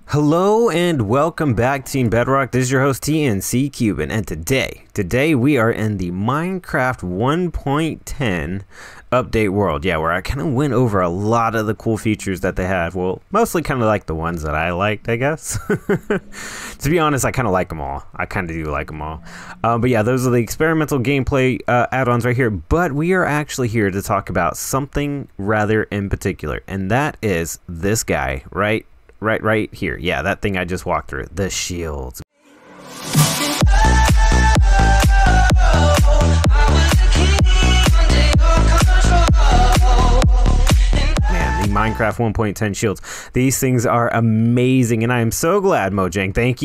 Hello and welcome back, Team Bedrock. This is your host TNC Cuban, and today we are in the Minecraft 1.10 update world. Yeah, where I kind of went over a lot of the cool features that they have. Well, mostly kind of like the ones that I liked, I guess. To be honest, I kind of like them all. I kind of do like them all. But yeah, those are the experimental gameplay add-ons right here. But we are actually here to talk about something rather in particular, and that is this guy right here. Yeah, that thing I just walked through, the shields. Man, the Minecraft 1.10 shields. These things are amazing, and I am so glad, Mojang. Thank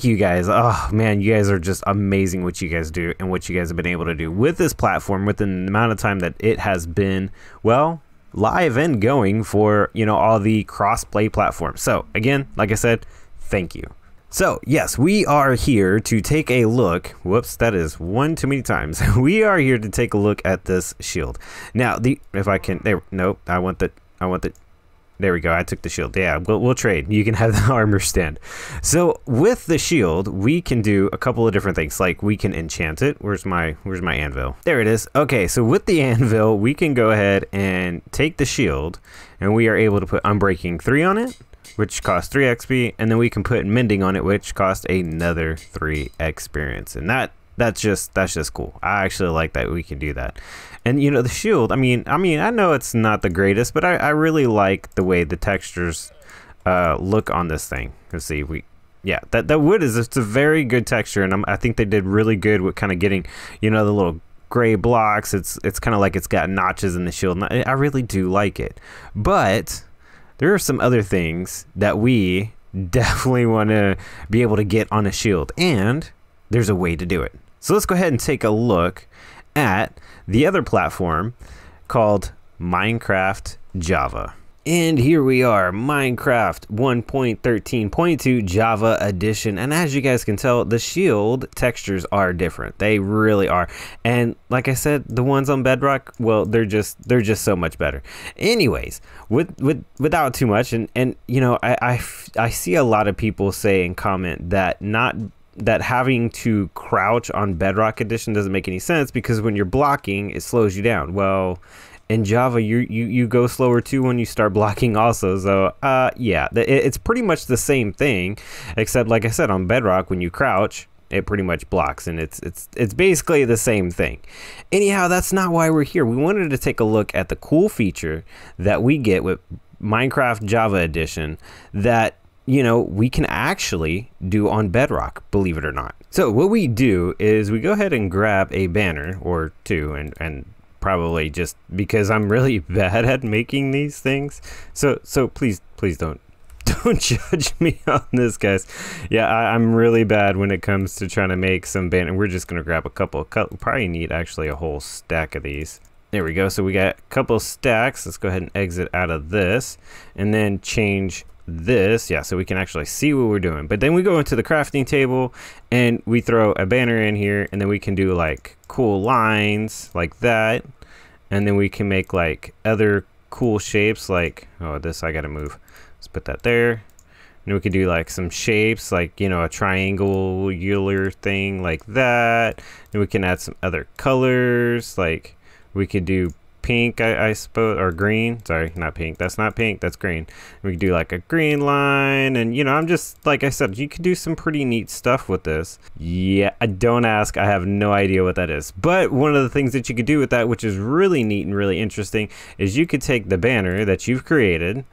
you guys. Oh man, you guys are just amazing what you guys do and what you guys have been able to do with this platform within the amount of time that it has been, well, live and going for, you know, all the cross-play platforms. So again, like I said, thank you. So yes, we are here to take a look. Whoops, that is one too many times. We are here to take a look at this shield. Now, if I can, there, nope, I want the, there we go. I took the shield. Yeah, we'll trade. You can have the armor stand. So with the shield, we can do a couple of different things. Like we can enchant it. Where's my anvil? There it is. Okay, so with the anvil, we can go ahead and take the shield, and we are able to put Unbreaking 3 on it, which costs 3 XP, and then we can put Mending on it, which costs another 3 experience. And that's just cool. I actually like that we can do that. And you know, the shield, I mean I know it's not the greatest, but I really like the way the textures look on this thing. Let's see, that wood it's a very good texture, and I think they did really good with kind of getting, you know, the little gray blocks. It's kind of like it's got notches in the shield, and I really do like it. But there are some other things that we definitely want to be able to get on a shield, and there's a way to do it. So let's go ahead and take a look at the other platform called Minecraft Java. And here we are, Minecraft 1.13.2 Java Edition. And as you guys can tell, the shield textures are different. They really are. And like I said, the ones on Bedrock, well, they're just so much better. Anyways, without too much, and you know, I see a lot of people say and comment that that having to crouch on Bedrock Edition doesn't make any sense, because when you're blocking, it slows you down. Well, in Java, you go slower too when you start blocking also. So yeah, it's pretty much the same thing, except like I said, on Bedrock, when you crouch, it pretty much blocks, and it's basically the same thing. Anyhow, that's not why we're here. We wanted to take a look at the cool feature that we get with Minecraft Java Edition that, you know, we can actually do on Bedrock, believe it or not. So what we do is we go ahead and grab a banner or two, and probably just because I'm really bad at making these things. So please don't judge me on this, guys. Yeah, I'm really bad when it comes to trying to make some banner. We're just gonna grab a couple. Probably need actually a whole stack of these. There we go. So we got a couple stacks. Let's go ahead and exit out of this, and then change this, yeah, so we can actually see what we're doing. But then we go into the crafting table and we throw a banner in here, and then we can do like cool lines like that, and then we can make like other cool shapes, like, oh, this I gotta move, let's put that there. And we could do like some shapes, like, you know, a triangular thing like that. And we can add some other colors, like we could do pink, I suppose, or green. Sorry, not pink. That's not pink. That's green. We could do like a green line, and you know, I'm just, like I said, you could do some pretty neat stuff with this. Yeah, don't ask. I have no idea what that is. But one of the things that you could do with that, which is really neat and really interesting, is you could take the banner that you've created,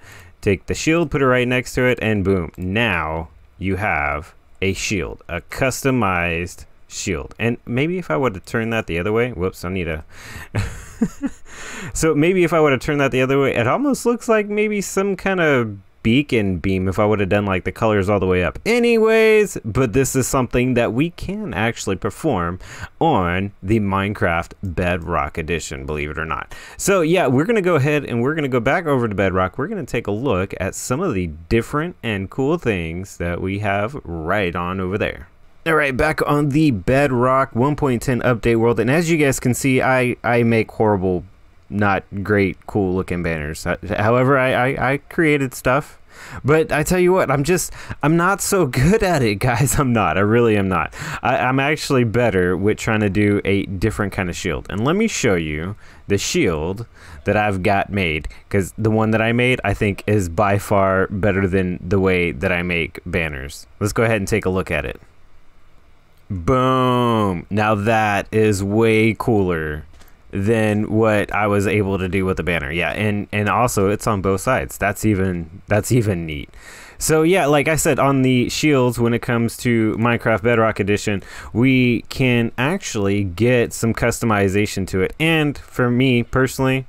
take the shield, put it right next to it, and boom, now you have a shield, a customized shield. And maybe if I would have turned that the other way, whoops, I need a so maybe if I would have turned that the other way, it almost looks like maybe some kind of beacon beam if I would have done like the colors all the way up. Anyways, but this is something that we can actually perform on the Minecraft Bedrock Edition, believe it or not. So yeah, we're gonna go ahead and we're gonna go back over to Bedrock. We're gonna take a look at some of the different and cool things that we have right on over there. Alright, back on the Bedrock 1.10 update world, and as you guys can see, I make horrible, not great, cool looking banners. However, I created stuff, But I tell you what, I'm not so good at it, guys. I'm not. I really am not. I'm actually better with trying to do a different kind of shield. And let me show you the shield that I've got made, because the one that I made, I think, is by far better than the way that I make banners. Let's go ahead and take a look at it. Boom. Now that is way cooler than what I was able to do with the banner. Yeah, and also it's on both sides. That's even neat. So yeah, like I said, on the shields, when it comes to Minecraft Bedrock Edition, we can actually get some customization to it. And for me personally,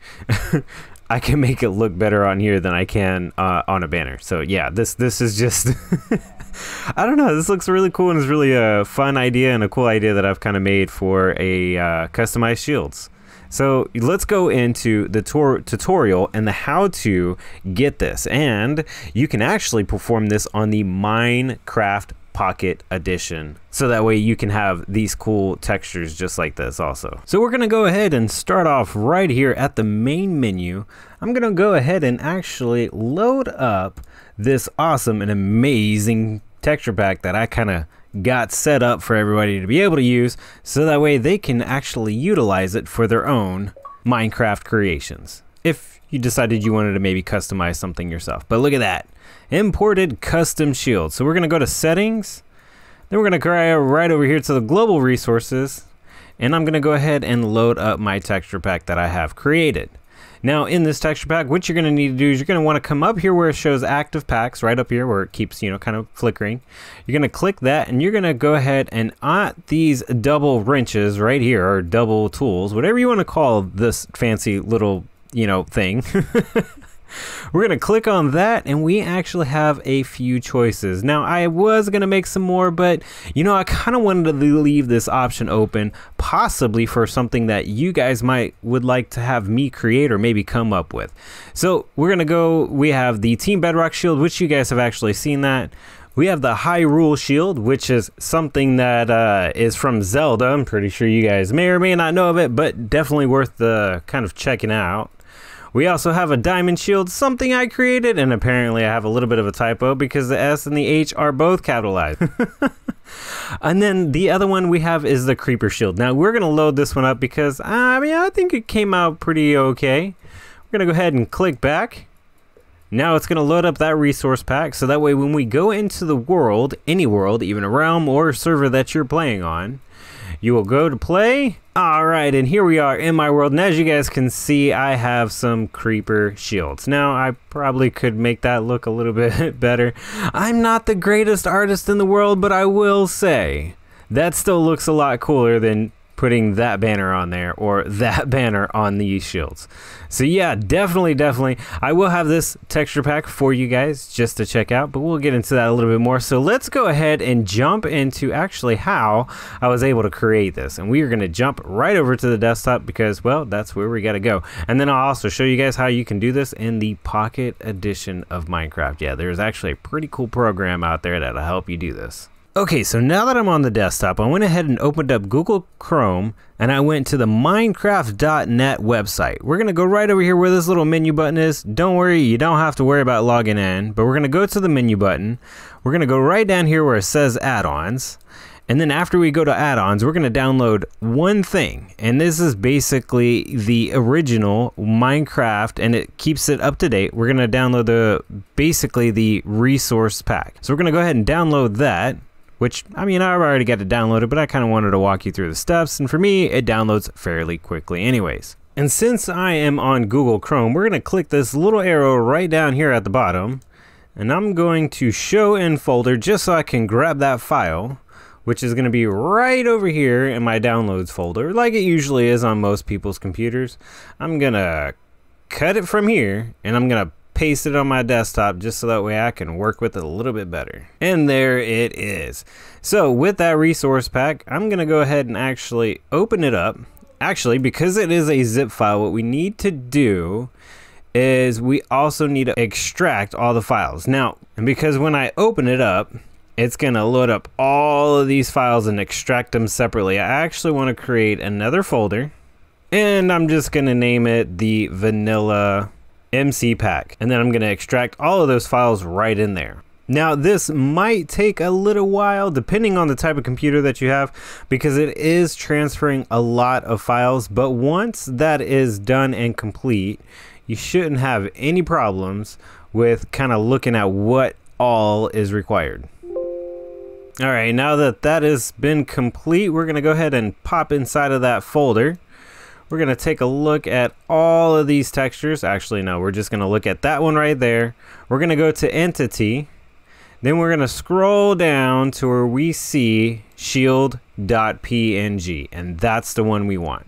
I can make it look better on here than I can on a banner. So yeah, this is just I don't know, this looks really cool, and it's really a fun idea and a cool idea that I've kind of made for a customized shields. So let's go into the tutorial and the how to get this. And you can actually perform this on the Minecraft Pocket Edition. So that way you can have these cool textures just like this also. So we're gonna go ahead and start off right here at the main menu. I'm gonna go ahead and actually load up this awesome and amazing texture pack that I kind of got set up for everybody to be able to use, so that way they can actually utilize it for their own Minecraft creations, if you decided you wanted to maybe customize something yourself. But look at that, imported custom shield. So we're going to go to settings, then we're going to go right over here to the global resources, and I'm going to go ahead and load up my texture pack that I have created. Now in this texture pack, what you're going to need to do is you're going to want to come up here where it shows active packs, right up here where it keeps, you know, kind of flickering. You're going to click that, and you're going to go ahead and at these double wrenches right here, or double tools, whatever you want to call this fancy little, you know, thing. We're going to click on that, and we actually have a few choices. Now, I was going to make some more, but, you know, I kind of wanted to leave this option open, possibly for something that you guys would like to have me create or maybe come up with. So we're going to go, we have the Team Bedrock Shield, which you guys have actually seen that. We have the Hyrule Shield, which is something that is from Zelda. I'm pretty sure you guys may or may not know of it, but definitely worth the kind of checking out. We also have a Diamond Shield, something I created, and apparently I have a little bit of a typo because the S and the H are both capitalized. And then the other one we have is the Creeper Shield. Now we're going to load this one up because, I mean, I think it came out pretty okay. We're going to go ahead and click back. Now it's going to load up that resource pack, so that way when we go into the world, any world, even a realm or server that you're playing on, you will go to play. Alright, and here we are in my world, and as you guys can see, I have some creeper shields. Now, I probably could make that look a little bit better. I'm not the greatest artist in the world, but I will say that still looks a lot cooler than putting that banner on there or that banner on these shields. So yeah, definitely I will have this texture pack for you guys just to check out, but we'll get into that a little bit more. So let's go ahead and jump into actually how I was able to create this, and we are going to jump right over to the desktop because, well, that's where we got to go. And then I'll also show you guys how you can do this in the Pocket Edition of Minecraft. Yeah, there's actually a pretty cool program out there that'll help you do this. Okay, so now that I'm on the desktop, I went ahead and opened up Google Chrome, and I went to the Minecraft.net website. We're going to go right over here where this little menu button is. Don't worry, you don't have to worry about logging in, but we're going to go to the menu button. We're going to go right down here where it says Addons, and then after we go to Addons, we're going to download one thing, and this is basically the original Minecraft, and it keeps it up to date. We're going to download basically the resource pack. So we're going to go ahead and download that. Which, I mean, I already got it downloaded, but I kind of wanted to walk you through the steps, and for me, it downloads fairly quickly anyways. And since I am on Google Chrome, we're going to click this little arrow right down here at the bottom, and I'm going to show in folder just so I can grab that file, which is going to be right over here in my downloads folder, like it usually is on most people's computers. I'm going to cut it from here, and I'm going to paste it on my desktop just so that way I can work with it a little bit better. And there it is. So with that resource pack, I'm going to go ahead and actually open it up. Actually, because it is a zip file, what we need to do is we also need to extract all the files. Now, and because when I open it up, it's going to load up all of these files and extract them separately. I actually want to create another folder, and I'm just going to name it the vanilla MCPEC. And then I'm going to extract all of those files right in there. Now this might take a little while depending on the type of computer that you have, because it is transferring a lot of files, but once that is done and complete, you shouldn't have any problems with kind of looking at what all is required. All right, now that that has been complete, we're gonna go ahead and pop inside of that folder. We're gonna take a look at all of these textures. Actually, no, we're just gonna look at that one right there. We're gonna go to Entity. Then we're gonna scroll down to where we see shield.png, and that's the one we want.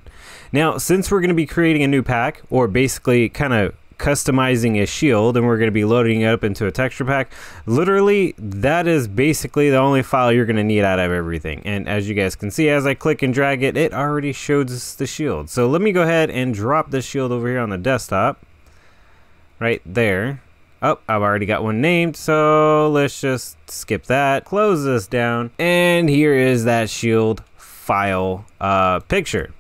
Now, since we're gonna be creating a new pack, or basically kind of customizing a shield, and we're gonna be loading it up into a texture pack, literally, that is basically the only file you're gonna need out of everything. And as you guys can see, as I click and drag it, it already shows us the shield. So let me go ahead and drop this shield over here on the desktop, right there. Oh, I've already got one named, so let's just skip that, close this down, and here is that shield file picture.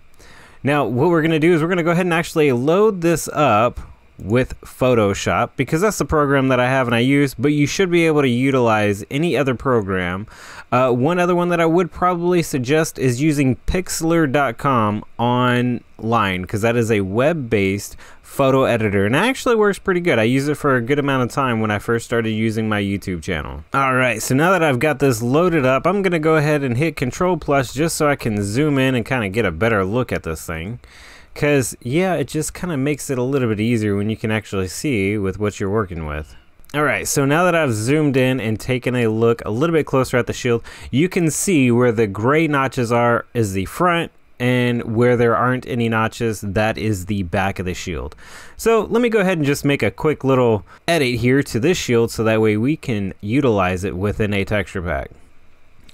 Now, what we're gonna do is we're gonna go ahead and actually load this up with Photoshop, because that's the program that I have and I use, but you should be able to utilize any other program. One other one that I would probably suggest is using pixlr.com online, because that is a web-based photo editor, and it actually works pretty good. I use it for a good amount of time when I first started using my YouTube channel. All right, so now that I've got this loaded up, I'm gonna go ahead and hit Control+ just so I can zoom in and kind of get a better look at this thing. Because, yeah, it just kind of makes it a little bit easier when you can actually see with what you're working with. Alright, so now that I've zoomed in and taken a look a little bit closer at the shield, you can see where the gray notches are is the front, and where there aren't any notches, that is the back of the shield. So let me go ahead and just make a quick little edit here to this shield so that way we can utilize it within a texture pack.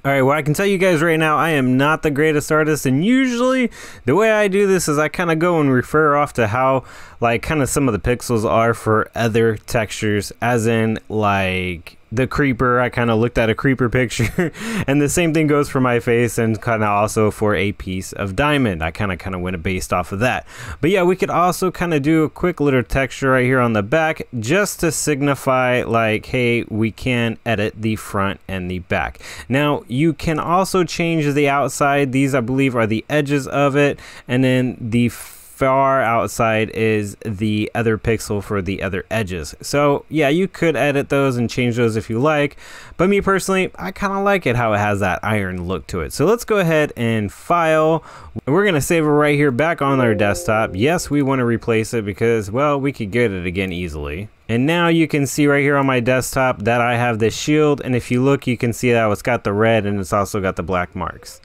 Alright, well, I can tell you guys right now, I am not the greatest artist, and usually the way I do this is I kind of go and refer off to how, like, kind of some of the pixels are for other textures, as in, like, the creeper. I kind of looked at a creeper picture, and the same thing goes for my face, and kind of also for a piece of diamond. I kind of went based off of that. But yeah, we could also kind of do a quick little texture right here on the back, just to signify, like, hey, we can edit the front and the back. Now, you can also change the outside. These, I believe, are the edges of it, and then the far outside is the other pixel for the other edges. So yeah, you could edit those and change those if you like, but me personally, I kind of like it how it has that iron look to it. So let's go ahead and file. We're gonna save it right here back on our desktop. Yes, we want to replace it because, well, we could get it again easily. And now you can see right here on my desktop that I have this shield, and if you look, you can see that it's got the red and it's also got the black marks.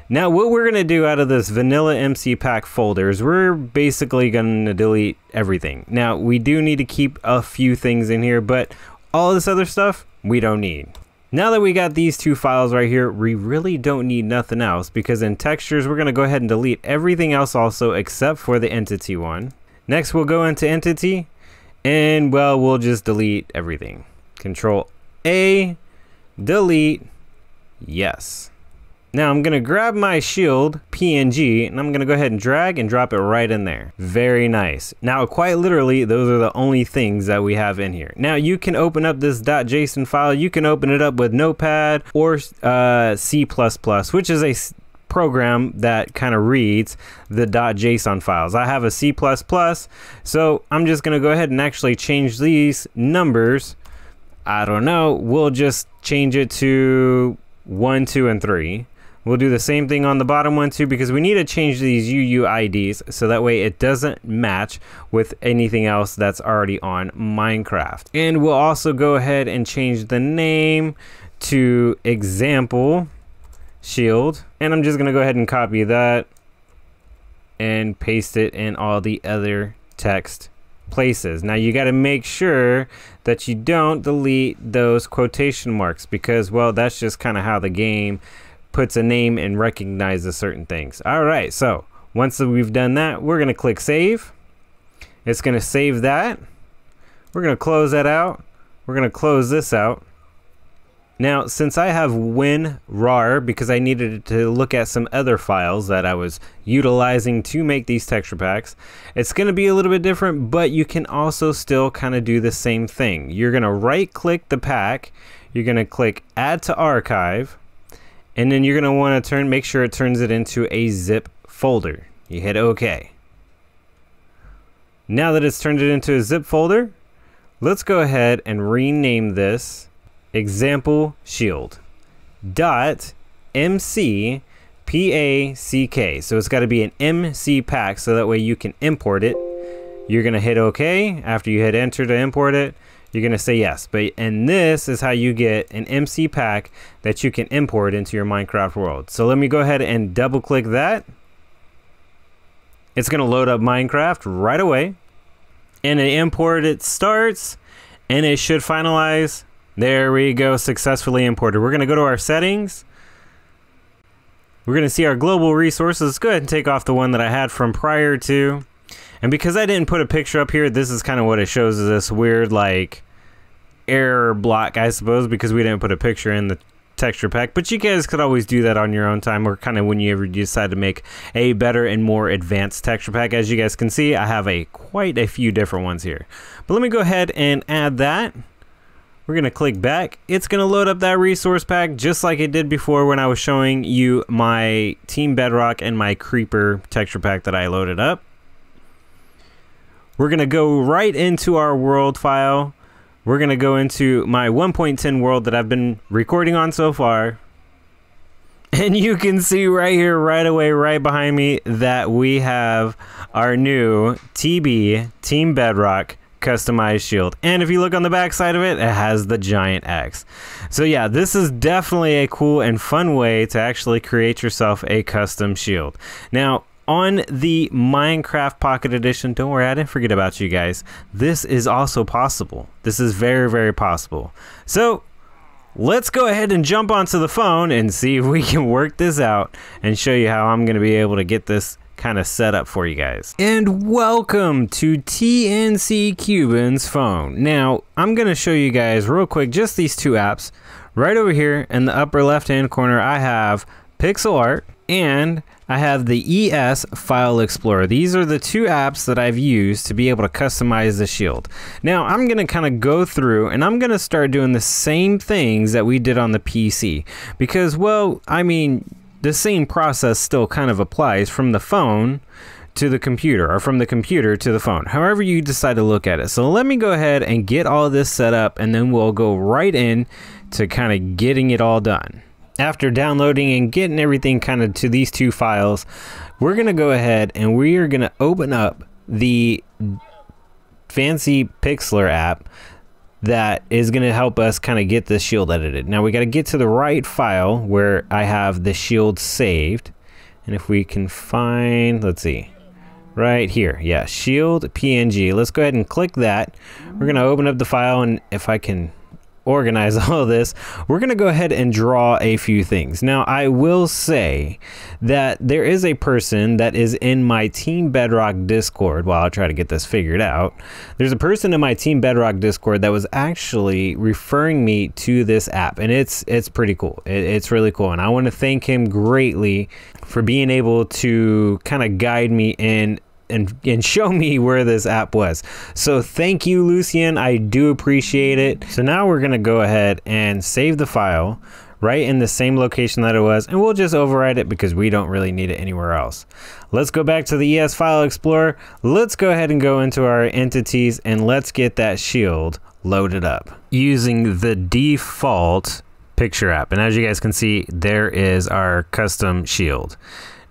Now, what we're going to do out of this vanilla MCPEC folder is we're basically going to delete everything. Now, we do need to keep a few things in here, but all this other stuff, we don't need. Now that we got these two files right here, we really don't need nothing else, because in textures, we're going to go ahead and delete everything else also except for the entity one. Next, we'll go into entity, and, well, we'll just delete everything. Control A, delete, yes. Now I'm gonna grab my shield PNG and I'm gonna go ahead and drag and drop it right in there. Very nice. Now, quite literally, those are the only things that we have in here. Now you can open up this .json file. You can open it up with Notepad or C++, which is a program that kind of reads the .json files. I have a C++, so I'm just gonna go ahead and actually change these numbers. I don't know, we'll just change it to 1, 2, and 3. We'll do the same thing on the bottom one too, because we need to change these UUIDs so that way it doesn't match with anything else that's already on Minecraft. And we'll also go ahead and change the name to example shield. And I'm just gonna go ahead and copy that and paste it in all the other text places. Now you got to make sure that you don't delete those quotation marks, because, well, that's just kind of how the game puts a name and recognizes certain things. All right, so once we've done that, we're gonna click save. It's gonna save that. We're gonna close that out. We're gonna close this out. Now, since I have WinRAR, because I needed to look at some other files that I was utilizing to make these texture packs, it's going to be a little bit different, but you can also still kind of do the same thing. You're going to right click the pack, you're going to click add to archive, and then you're going to want to make sure it turns it into a zip folder. You hit OK. Now that it's turned it into a zip folder, let's go ahead and rename this example shield dot MCPACK. So it's got to be an MC pack, so that way you can import it. You're gonna hit OK. After you hit enter to import it, you're gonna say yes. And this is how you get an MC pack that you can import into your Minecraft world. So let me go ahead and double click that. It's gonna load up Minecraft right away, and the import it starts, and it should finalize. There we go, successfully imported. We're gonna go to our settings. We're gonna see our global resources. Go ahead and take off the one that I had from prior to. And because I didn't put a picture up here, this is kind of what it shows, is this weird like error block, I suppose, because we didn't put a picture in the texture pack. But you guys could always do that on your own time, or kind of when you ever decide to make a better and more advanced texture pack. As you guys can see, I have quite a few different ones here. But let me go ahead and add that. We're going to click back. It's going to load up that resource pack just like it did before when I was showing you my Team Bedrock and my Creeper texture pack that I loaded up. We're going to go right into our world file. We're going to go into my 1.10 world that I've been recording on so far. And you can see right here, right away, right behind me, that we have our new TB, Team Bedrock, customized shield. And if you look on the back side of it, it has the giant X. So yeah, this is definitely a cool and fun way to actually create yourself a custom shield. Now, on the Minecraft Pocket Edition, don't worry, I didn't forget about you guys. This is also possible. This is very, very possible. So let's go ahead and jump onto the phone and see if we can work this out and show you how I'm going to be able to get this kind of set up for you guys. And welcome to TNC Cuban's phone. Now, I'm going to show you guys real quick just these two apps. Right over here in the upper left hand corner, I have Pixel Art and I have the ES File Explorer. These are the two apps that I've used to be able to customize the shield. Now, I'm going to kind of go through and I'm going to start doing the same things that we did on the PC. Because, well, I mean, the same process still kind of applies from the phone to the computer, or from the computer to the phone, however you decide to look at it. So let me go ahead and get all this set up, and then we'll go right in to kind of getting it all done. After downloading and getting everything kind of to these two files, we're going to go ahead and we are going to open up the fancy Pixlr app that is going to help us kind of get this shield edited. Now we got to get to the right file where I have the shield saved. And if we can find, let's see, right here. Yeah, shield PNG. Let's go ahead and click that. We're going to open up the file, and if I can organize all of this, we're going to go ahead and draw a few things. Now, I will say that there is a person that is in my Team Bedrock Discord. While I'll try to get this figured out, there's a person in my Team Bedrock Discord that was actually referring me to this app, and it's pretty cool. It's really cool, and I want to thank him greatly for being able to kind of guide me in and show me where this app was. So thank you, Lucian. I do appreciate it. So now we're gonna go ahead and save the file right in the same location that it was, and we'll just override it because we don't really need it anywhere else. Let's go back to the ES File Explorer. Let's go ahead and go into our entities, and let's get that shield loaded up using the default picture app. And as you guys can see, there is our custom shield.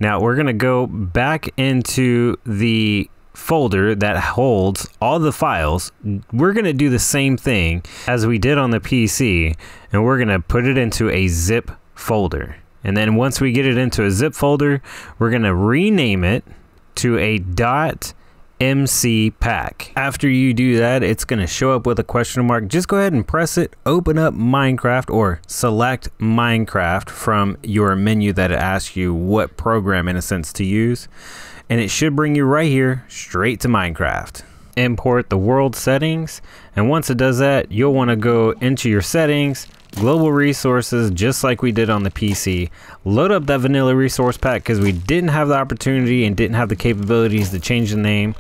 Now we're going to go back into the folder that holds all the files. We're going to do the same thing as we did on the PC, and we're going to put it into a zip folder. And then once we get it into a zip folder, we're going to rename it to a .mc pack. After you do that, it's going to show up with a question mark. Just go ahead and press it, open up Minecraft, or select Minecraft from your menu that it asks you what program in a sense to use, and it should bring you right here straight to Minecraft. Import the world settings, and once it does that, you'll want to go into your settings, global resources, just like we did on the PC. Load up that vanilla resource pack because we didn't have the opportunity and didn't have the capabilities to change the name.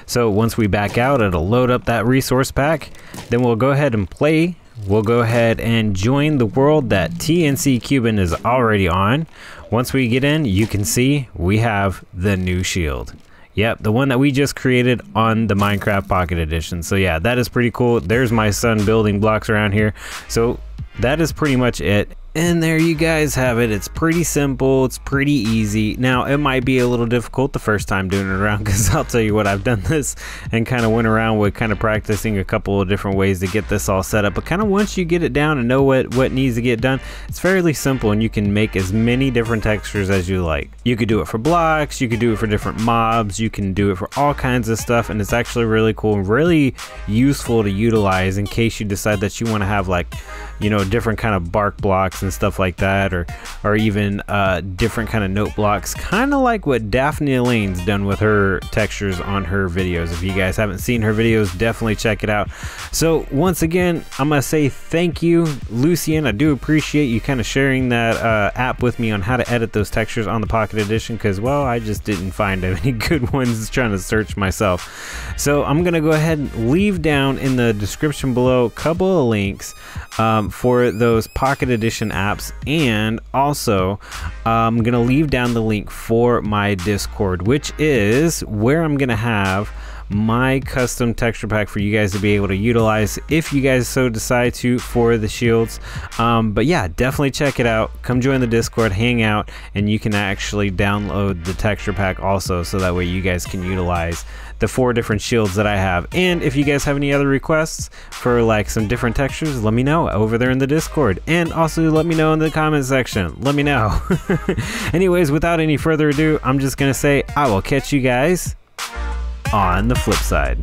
So once we back out, it'll load up that resource pack. Then we'll go ahead and play. We'll go ahead and join the world that TNC Cuban is already on. Once we get in, you can see we have the new shield. Yep, the one that we just created on the Minecraft Pocket Edition. So yeah, that is pretty cool. There's my son building blocks around here. So that is pretty much it. And there you guys have it. It's pretty simple. It's pretty easy. Now, it might be a little difficult the first time doing it around, because I'll tell you what, I've done this and kind of went around with kind of practicing a couple of different ways to get this all set up. But kind of once you get it down and know what needs to get done, it's fairly simple, and you can make as many different textures as you like. You could do it for blocks, you could do it for different mobs, you can do it for all kinds of stuff, and it's actually really cool and really useful to utilize in case you decide that you want to have, like, you know, different kind of bark blocks and stuff like that, or even different kind of note blocks, kind of like what Daphne Elaine's done with her textures on her videos. If you guys haven't seen her videos, definitely check it out. So once again, I'm gonna say thank you, Lucien. I do appreciate you kind of sharing that app with me on how to edit those textures on the Pocket Edition, because, well, I just didn't find any good ones trying to search myself. So I'm gonna go ahead and leave down in the description below a couple of links for those Pocket Edition apps, and also I'm gonna leave down the link for my Discord, which is where I'm gonna have my custom texture pack for you guys to be able to utilize if you guys so decide to for the shields. But yeah, definitely check it out. Come join the Discord, hang out, and you can actually download the texture pack also, so that way you guys can utilize the 4 different shields that I have. And if you guys have any other requests for like some different textures, let me know over there in the Discord, and also let me know in the comment section. Let me know. Anyways, without any further ado, I'm just gonna say I will catch you guys on the flip side.